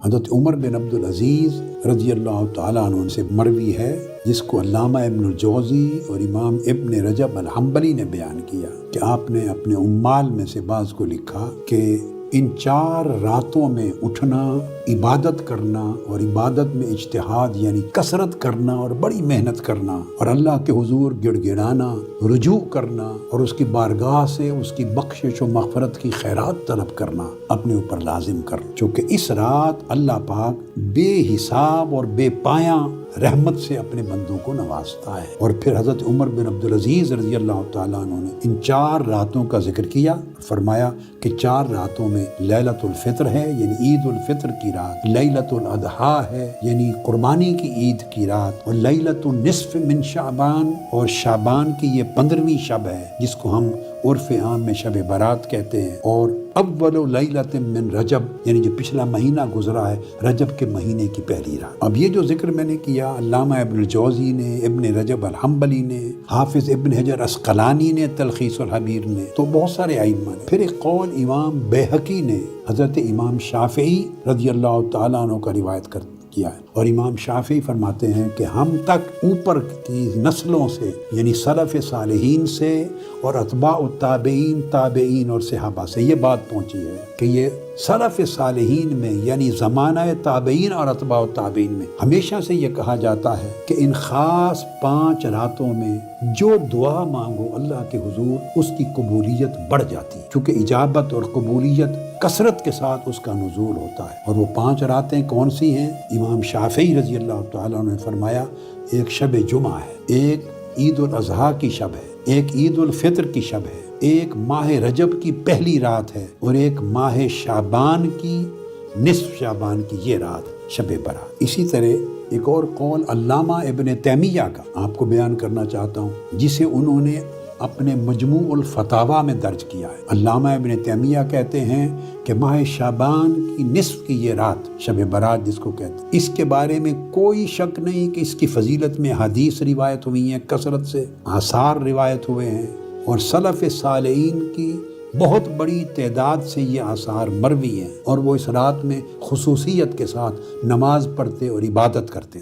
حضرت عمر بن عبدالعزیز رضی اللہ تعالیٰ عنہ سے مروی ہے، جس کو علامہ ابن الجوزی اور امام ابن رجب الحنبلی نے بیان کیا کہ آپ نے اپنے عمال میں سے بعض کو لکھا کہ ان 4 راتوں میں اٹھنا، عبادت کرنا اور عبادت میں اجتہاد یعنی کثرت کرنا اور بڑی محنت کرنا اور اللہ کے حضور گڑ گڑانا، رجوع کرنا اور اس کی بارگاہ سے اس کی بخشش و مغفرت کی خیرات طلب کرنا اپنے اوپر لازم کرنا، چونکہ اس رات اللہ پاک بے حساب اور بے پایاں رحمت سے اپنے بندوں کو نوازتا ہے۔ اور پھر حضرت عمر بن عبدالعزیز رضی اللہ تعالیٰ عنہ نے ان 4 راتوں کا ذکر کیا، فرمایا کہ 4 راتوں میں لیلۃ الفطر ہے یعنی عید الفطر کی رات، لیلۃ الاضحیٰ ہے یعنی قربانی کی عید کی رات، اور لیلۃ النصف من شعبان، اور شعبان کی یہ 15ویں شب ہے جس کو ہم عرف عام میں شب برات کہتے ہیں، اور اول لیلۃ من رجب یعنی جو پچھلا مہینہ گزرا ہے رجب کے مہینے کی پہلی رات۔ اب یہ جو ذکر میں نے کیا علامہ ابن الجوزی نے، ابن رجب الحنبلی نے، حافظ ابن حجر عسقلانی نے تلخیص الحبیر نے، تو بہت سارے ائمہ نے۔ پھر ایک قول امام بیہقی نے حضرت امام شافعی رضی اللہ تعالیٰ عنہ کا روایت کیا ہے، اور امام شافعی فرماتے ہیں کہ ہم تک اوپر کی نسلوں سے یعنی سلف صالحین سے اور اتباع التابعین، تابعین اور صحابہ سے یہ بات پہنچی ہے کہ یہ سلف صالحین میں یعنی زمانہ تابعین اور اتباع التابعین میں ہمیشہ سے یہ کہا جاتا ہے کہ ان خاص 5 راتوں میں جو دعا مانگو اللہ کے حضور اس کی قبولیت بڑھ جاتی ہے، کیونکہ اجابت اور قبولیت کثرت کے ساتھ اس کا نزول ہوتا ہے۔ اور وہ 5 راتیں کون سی ہیں؟ امام شافعی رضی اللہ تعالیٰ عنہ نے فرمایا ایک شب جمعہ ہے، ایک عید الاضحیٰ کی شب ہے، ایک عید الفطر کی شب ہے، ایک ماہ رجب کی پہلی رات ہے، اور ایک ماہ شعبان کی نصف شعبان کی یہ رات شب برات۔ اسی طرح ایک اور قول علامہ ابن تیمیہ کا آپ کو بیان کرنا چاہتا ہوں، جسے انہوں نے اپنے مجموع الفتاویٰ میں درج کیا ہے۔ علامہ ابن تیمیہ کہتے ہیں کہ ماہ شعبان کی نصف کی یہ رات شب برات جس کو کہتے ہیں، اس کے بارے میں کوئی شک نہیں کہ اس کی فضیلت میں حدیث روایت ہوئی ہیں، کثرت سے آثار روایت ہوئے ہیں، اور سلف صالحین کی بہت بڑی تعداد سے یہ آثار مروی ہیں، اور وہ اس رات میں خصوصیت کے ساتھ نماز پڑھتے اور عبادت کرتے۔